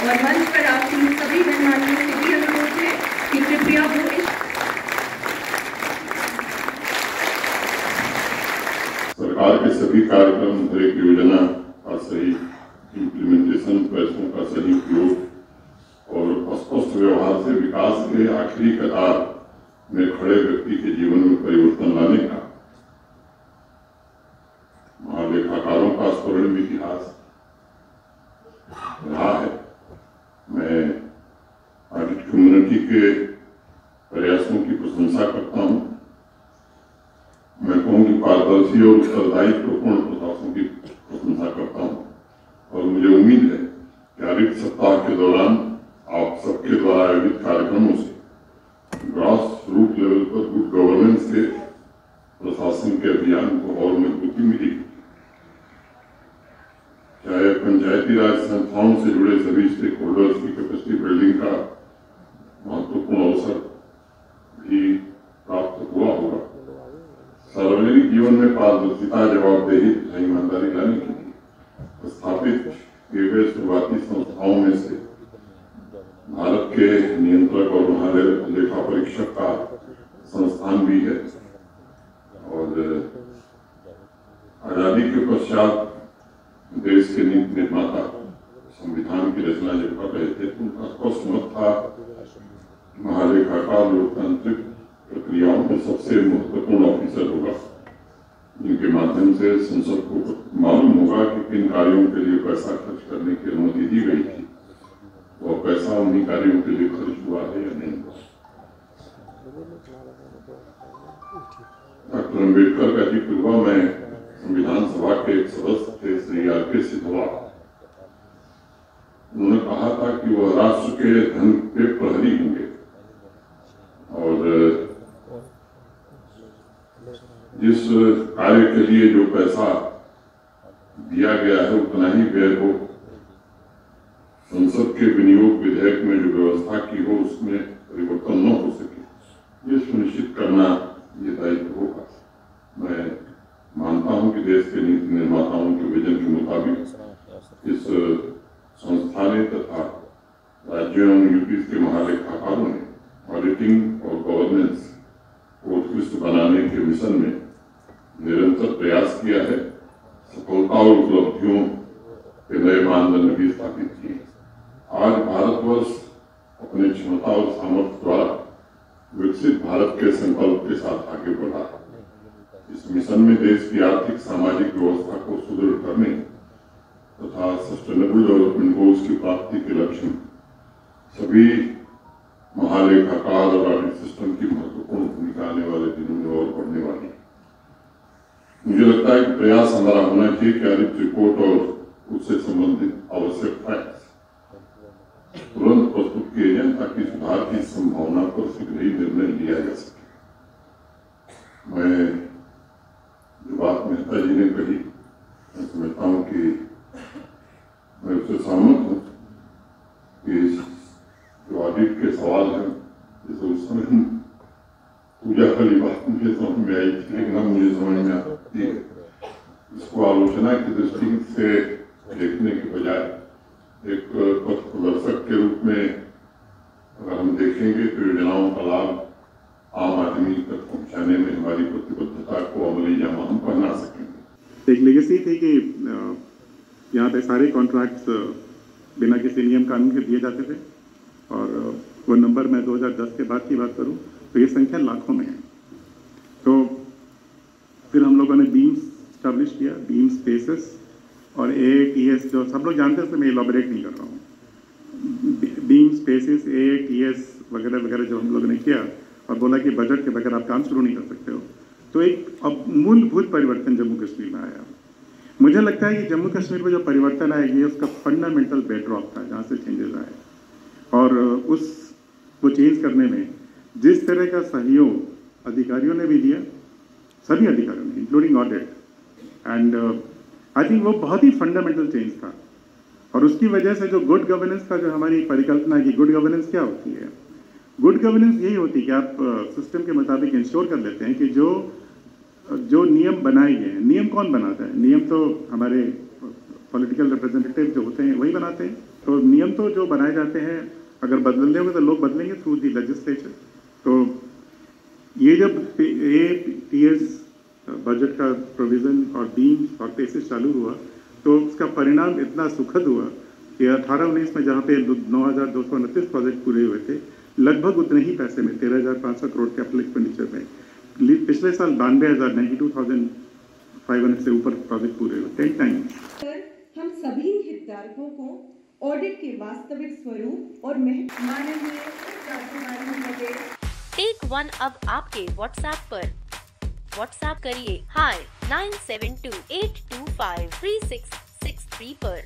और मंच पर आसीन सभी गणमान्यों से भी अनुरोध है कि कृपया वो सरकार के सभी कार्यक्रम, हर एक योजना का सही इम्प्लीमेंटेशन, पैसों का सही उपयोग और स्पष्ट व्यवहार से विकास के आखिरी कतार में खड़े व्यक्ति के जीवन में परिवर्तन लाने का महालेखाकारों का स्वर्णिम इतिहास रहा है। मैं ऑडिट कम्युनिटी के प्रयासों की प्रशंसा करता हूं। मैं कहूँ कि पारदर्शी और उत्तरदायित्वपूर्ण प्रशासन की प्रशंसा करता हूँ और मुझे उम्मीद है कि ऑडिट सप्ताह के दौरान आप सबके द्वारा आयोजित कार्यक्रमों से ग्रास रूट लेवल पर गुड गवर्नेंस के प्रशासन के अभियान को और मजबूती मिलेगी। चाहे पंचायती राज संस्थाओं से जुड़े सभी स्टेक होल्डर्स की कैपेसिटी बिल्डिंग का महत्वपूर्ण अवसर भी प्राप्त हुआ होगा। सार्वजनिक जीवन में पारदर्शिता, जवाबदेही तथा ईमानदारी लाने के लिए स्थापित किए गए शुरुआती संस्थाओं में से भारत के नियंत्रक और महालेखा परीक्षक का संस्थान भी है। और आजादी के पश्चात देश के नीति निर्माता संविधान की रचना जब कर रहे थे तो उनका स्पष्ट मत था महालेखाकार लोकतांत्रिक प्रक्रियाओं में सबसे महत्वपूर्ण ऑफिसर होगा, जिनके माध्यम से संसद को मालूम होगा कि किन कार्यों के लिए पैसा खर्च करने की अनुमति दी गई थी, वह पैसा उन्हीं कार्यों के लिए खर्च हुआ है या नहीं। डॉक्टर अम्बेडकर का जिक्र हुआ। मैं संविधान सभा के एक सदस्य थे, श्री आर.के. सिद्धवा। उन्होंने कहा था कि वह राष्ट्र के धन के प्रहरी होंगे और जिस कार्य के लिए जो पैसा दिया गया है उतना ही व्यय हो, संसद के विनियोग विधेयक में जो व्यवस्था की हो उसमें परिवर्तन न हो सके, ये सुनिश्चित करना ये दायित्व होगा। मैं मानता हूं कि देश के नीति निर्माताओं के विजन के मुताबिक इस संस्था ने तथा राज्यों एवं यूपी के महालेखाकारों ने ऑडिटिंग और गवर्नेंस को उत्कृष्ट बनाने के मिशन में निरंतर प्रयास किया है। सफलता और उपलब्धियों के नए मानदंड भी स्थापित किए। आज भारतवर्ष अपने क्षमता और सामर्थ्य द्वारा विकसित भारत के संकल्प के साथ आगे बढ़ा है। इस मिशन में देश की आर्थिक सामाजिक व्यवस्था को सुदृढ़ करने तथा सस्टेनेबल डेवलपमेंट गोल्स की प्राप्ति के लक्ष्य में सभी महालेखाकार और ऑडिट सिस्टम की महत्वपूर्ण भूमिका आने वाले दिनों में और बढ़ने वाली है। मुझे लगता है कि प्रयास हमारा होना चाहिए कि ऑडिट रिपोर्ट और उससे संबंधित आवश्यक फैक्ट्स तुरंत प्रस्तुत किए जाएं ताकि सुधार की संभावना पर शीघ्र ही निर्णय लिया जा सके। मैं जो बात मेहता जी ने कही, मैं समझता हूँ कि मैं उससे सहमत हूँ कि जो ऑडिट के सवाल हैं, जैसे उस समय पूजा वाली बात मुझे समझ में आई थी, लेकिन अब मुझे समझ में आती है। इसको आलोचना की दृष्टि से देखने के बजाय एक पथ प्रदर्शक के रूप में अगर हम देखेंगे तो योजनाओं का लाभ आम आदमी तक पहुंचाने में हमारी प्रतिबद्धता को अमली जामा हम पहना सकेंगे। एक लेगेसी थी कि यहाँ पे सारे कॉन्ट्रैक्ट्स बिना किसी नियम कानून के दिए जाते थे और वो नंबर मैं 2010 के बाद की बात करूँ तो ये संख्या लाखों में है। तो फिर हम लोगों ने बीम्स स्टैब्लिश किया, बीम स्पेसेस और AATS जो सब लोग जानते हैं, उसमें मैं इलॉबरेट नहीं कर रहा हूँ। बीम स्पेसेस, AATS वगैरह वगैरह जो हम लोगों ने किया और बोला कि बजट के बगैर आप काम शुरू नहीं कर सकते हो। तो एक अब मूलभूत परिवर्तन जम्मू कश्मीर में आया। मुझे लगता है कि जम्मू कश्मीर में जो परिवर्तन आया ये उसका फंडामेंटल बेडरॉक था जहाँ से चेंजेस आए और वो चेंज करने में जिस तरह का सहयोग अधिकारियों ने भी दिया, सभी अधिकारियों ने including audit, and I think वो बहुत ही फंडामेंटल चेंज था। और उसकी वजह से जो गुड गवर्नेंस का जो हमारी परिकल्पना है कि गुड गवर्नेंस क्या होती है, गुड गवर्नेंस यही होती है कि आप सिस्टम के मुताबिक इंश्योर कर लेते हैं कि जो नियम बनाए गए हैं, नियम कौन बनाता है? नियम तो हमारे पॉलिटिकल रिप्रेजेंटेटिव जो होते हैं वही बनाते हैं। तो नियम तो जो बनाए जाते हैं अगर बदलने होंगे तो लोग बदलेंगे थ्रू दी लेजिस्लेचर। तो ये जब टीएस बजट का प्रोविज़न और बीम और पेसेस चालू हुआ तो उसका परिणाम इतना सुखद हुआ कि 18-19 में जहाँ पे 9,229 प्रोजेक्ट पूरे हुए थे, लगभग उतने ही पैसे में 13,500 करोड़ कैपिटल एक्सपेंडिचर में पिछले साल 92,500 से ऊपर प्रोजेक्ट पूरे हुए, 10 टाइम्स। हम सभी हितधारकों को ऑडिट के वास्तविक स्वरूप और माननीय टेक वन अब आपके व्हाट्सएप पर। व्हाट्सएप करिए हाय 9728253663 पर।